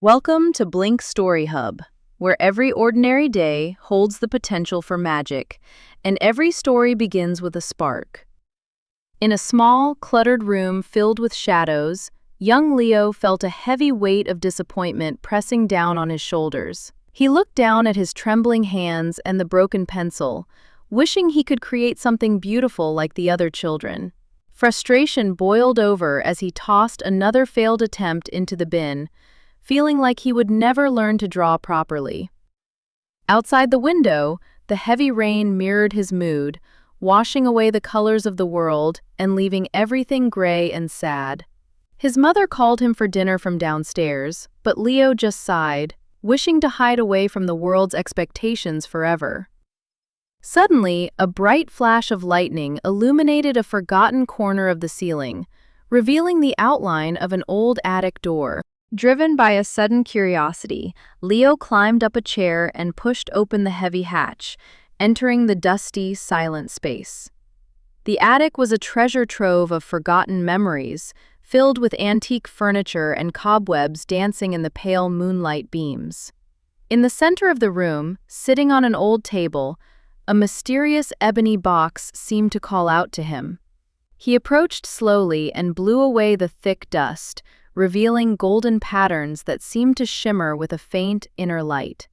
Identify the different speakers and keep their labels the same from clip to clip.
Speaker 1: Welcome to Blink Story Hub, where every ordinary day holds the potential for magic, and every story begins with a spark. In a small, cluttered room filled with shadows, young Leo felt a heavy weight of disappointment pressing down on his shoulders. He looked down at his trembling hands and the broken pencil, wishing he could create something beautiful like the other children. Frustration boiled over as he tossed another failed attempt into the bin, feeling like he would never learn to draw properly. Outside the window, the heavy rain mirrored his mood, washing away the colors of the world and leaving everything gray and sad. His mother called him for dinner from downstairs, but Leo just sighed, wishing to hide away from the world's expectations forever. Suddenly, a bright flash of lightning illuminated a forgotten corner of the ceiling, revealing the outline of an old attic door. Driven by a sudden curiosity, Leo climbed up a chair and pushed open the heavy hatch, entering the dusty, silent space. The attic was a treasure trove of forgotten memories, filled with antique furniture and cobwebs dancing in the pale moonlight beams. In the center of the room, sitting on an old table, a mysterious ebony box seemed to call out to him. He approached slowly and blew away the thick dust, revealing golden patterns that seemed to shimmer with a faint inner light.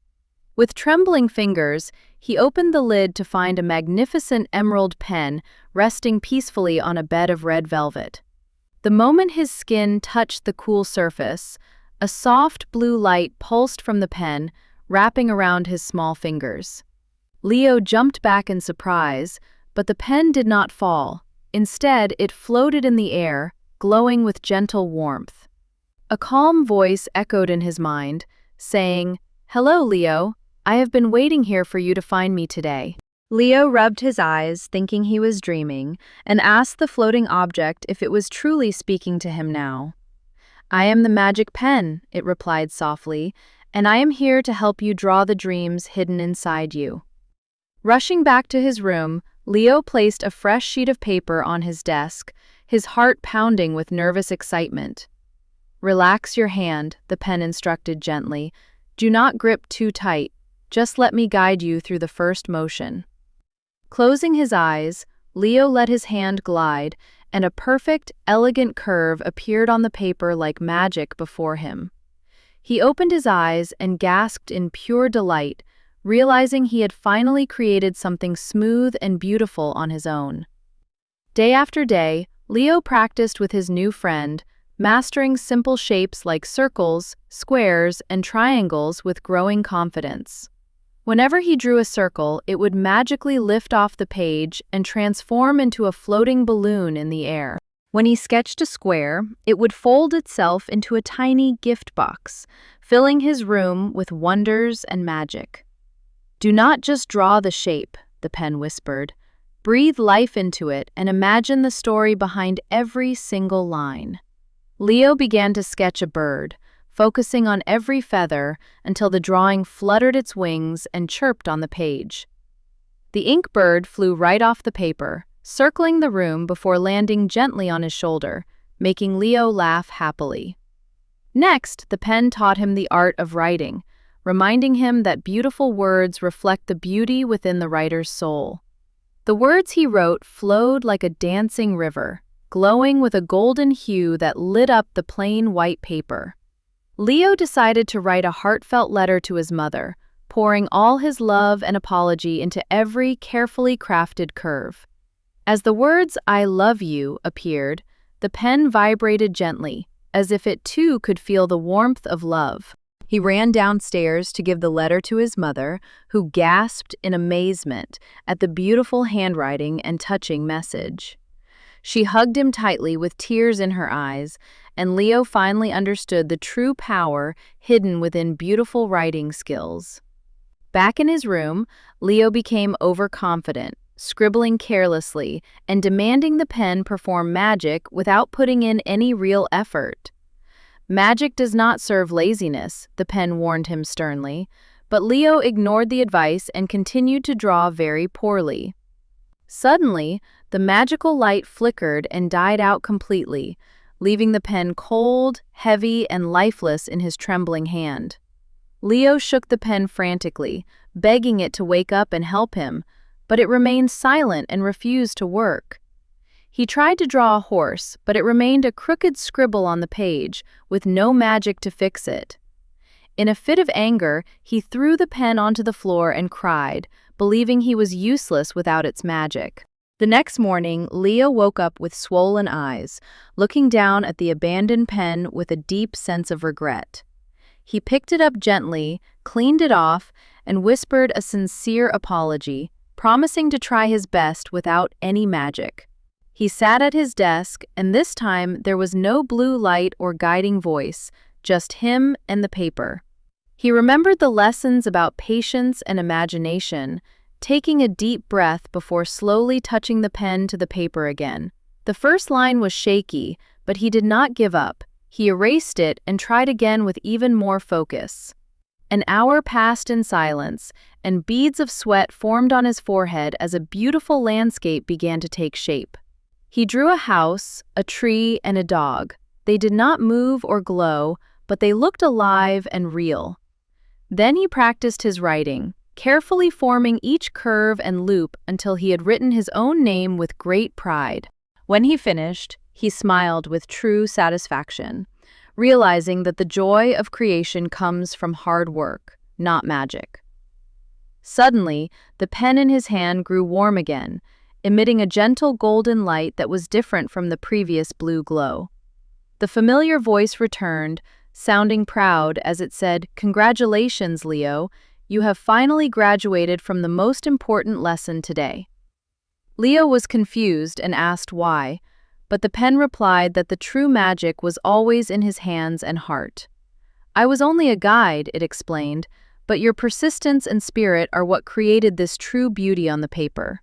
Speaker 1: With trembling fingers, he opened the lid to find a magnificent emerald pen resting peacefully on a bed of red velvet. The moment his skin touched the cool surface, a soft blue light pulsed from the pen, wrapping around his small fingers. Leo jumped back in surprise, but the pen did not fall. Instead, it floated in the air, glowing with gentle warmth. A calm voice echoed in his mind, saying, "Hello, Leo. I have been waiting here for you to find me today." Leo rubbed his eyes, thinking he was dreaming, and asked the floating object if it was truly speaking to him now. "I am the magic pen," it replied softly, "and I am here to help you draw the dreams hidden inside you." Rushing back to his room, Leo placed a fresh sheet of paper on his desk, his heart pounding with nervous excitement. "Relax your hand," the pen instructed gently. "Do not grip too tight. Just let me guide you through the first motion." Closing his eyes, Leo let his hand glide, and a perfect, elegant curve appeared on the paper like magic before him. He opened his eyes and gasped in pure delight, realizing he had finally created something smooth and beautiful on his own. Day after day, Leo practiced with his new friend, mastering simple shapes like circles, squares, and triangles with growing confidence. Whenever he drew a circle, it would magically lift off the page and transform into a floating balloon in the air. When he sketched a square, it would fold itself into a tiny gift box, filling his room with wonders and magic. "Do not just draw the shape," the pen whispered. "Breathe life into it and imagine the story behind every single line." Leo began to sketch a bird, focusing on every feather until the drawing fluttered its wings and chirped on the page. The ink bird flew right off the paper, circling the room before landing gently on his shoulder, making Leo laugh happily. Next, the pen taught him the art of writing, reminding him that beautiful words reflect the beauty within the writer's soul. The words he wrote flowed like a dancing river, glowing with a golden hue that lit up the plain white paper. Leo decided to write a heartfelt letter to his mother, pouring all his love and apology into every carefully crafted curve. As the words "I love you" appeared, the pen vibrated gently, as if it too could feel the warmth of love. He ran downstairs to give the letter to his mother, who gasped in amazement at the beautiful handwriting and touching message. She hugged him tightly with tears in her eyes, and Leo finally understood the true power hidden within beautiful writing skills. Back in his room, Leo became overconfident, scribbling carelessly and demanding the pen perform magic without putting in any real effort. "Magic does not serve laziness," the pen warned him sternly, but Leo ignored the advice and continued to draw very poorly. Suddenly, the magical light flickered and died out completely, leaving the pen cold, heavy, and lifeless in his trembling hand. Leo shook the pen frantically, begging it to wake up and help him, but it remained silent and refused to work. He tried to draw a horse, but it remained a crooked scribble on the page, with no magic to fix it. In a fit of anger, he threw the pen onto the floor and cried, believing he was useless without its magic. The next morning, Leo woke up with swollen eyes, looking down at the abandoned pen with a deep sense of regret. He picked it up gently, cleaned it off, and whispered a sincere apology, promising to try his best without any magic. He sat at his desk, and this time there was no blue light or guiding voice, just him and the paper. He remembered the lessons about patience and imagination, taking a deep breath before slowly touching the pen to the paper again. The first line was shaky, but he did not give up. He erased it and tried again with even more focus. An hour passed in silence, and beads of sweat formed on his forehead as a beautiful landscape began to take shape. He drew a house, a tree, and a dog. They did not move or glow, but they looked alive and real. Then he practiced his writing, carefully forming each curve and loop until he had written his own name with great pride. When he finished, he smiled with true satisfaction, realizing that the joy of creation comes from hard work, not magic. Suddenly, the pen in his hand grew warm again, emitting a gentle golden light that was different from the previous blue glow. The familiar voice returned, sounding proud as it said, "Congratulations, Leo. You have finally graduated from the most important lesson today." Leo was confused and asked why, but the pen replied that the true magic was always in his hands and heart. "I was only a guide," it explained, "but your persistence and spirit are what created this true beauty on the paper."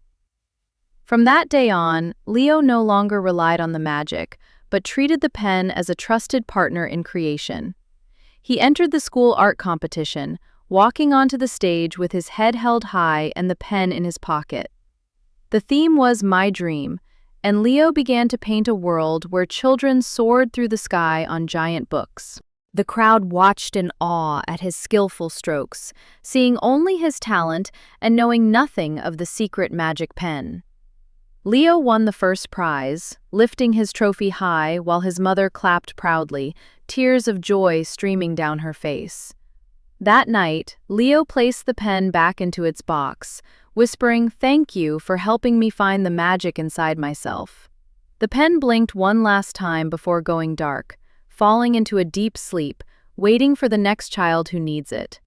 Speaker 1: From that day on, Leo no longer relied on the magic, but treated the pen as a trusted partner in creation. He entered the school art competition, walking onto the stage with his head held high and the pen in his pocket. The theme was "My Dream," and Leo began to paint a world where children soared through the sky on giant books. The crowd watched in awe at his skillful strokes, seeing only his talent and knowing nothing of the secret magic pen. Leo won the first prize, lifting his trophy high while his mother clapped proudly, tears of joy streaming down her face. That night, Leo placed the pen back into its box, whispering, "Thank you for helping me find the magic inside myself." The pen blinked one last time before going dark, falling into a deep sleep, waiting for the next child who needs it.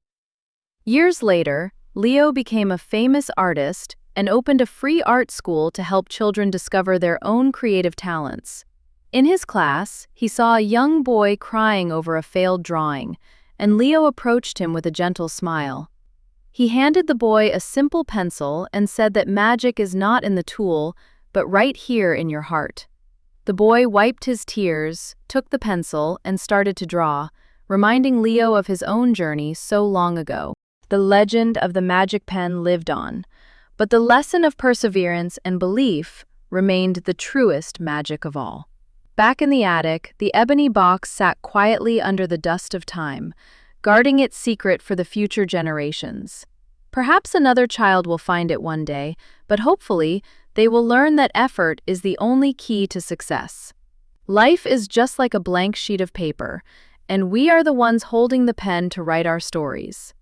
Speaker 1: Years later, Leo became a famous artist and opened a free art school to help children discover their own creative talents. In his class, he saw a young boy crying over a failed drawing, and Leo approached him with a gentle smile. He handed the boy a simple pencil and said that magic is not in the tool, but right here in your heart. The boy wiped his tears, took the pencil, and started to draw, reminding Leo of his own journey so long ago. The legend of the magic pen lived on, but the lesson of perseverance and belief remained the truest magic of all. Back in the attic, the ebony box sat quietly under the dust of time, guarding its secret for the future generations. Perhaps another child will find it one day, but hopefully they will learn that effort is the only key to success. Life is just like a blank sheet of paper, and we are the ones holding the pen to write our stories.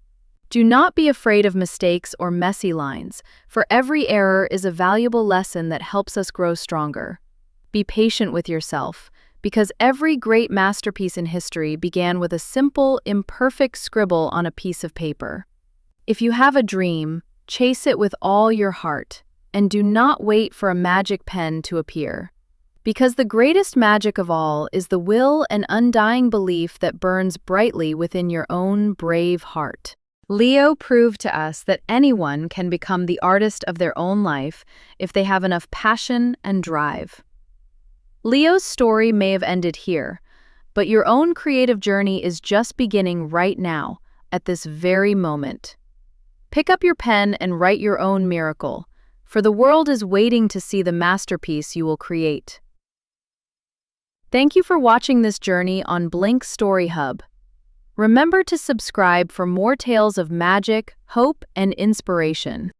Speaker 1: Do not be afraid of mistakes or messy lines, for every error is a valuable lesson that helps us grow stronger. Be patient with yourself, because every great masterpiece in history began with a simple, imperfect scribble on a piece of paper. If you have a dream, chase it with all your heart, and do not wait for a magic pen to appear. Because the greatest magic of all is the will and undying belief that burns brightly within your own brave heart. Leo proved to us that anyone can become the artist of their own life if they have enough passion and drive. Leo's story may have ended here, but your own creative journey is just beginning right now, at this very moment. Pick up your pen and write your own miracle, for the world is waiting to see the masterpiece you will create. Thank you for watching this journey on Blink Story Hub. Remember to subscribe for more tales of magic, hope, and inspiration.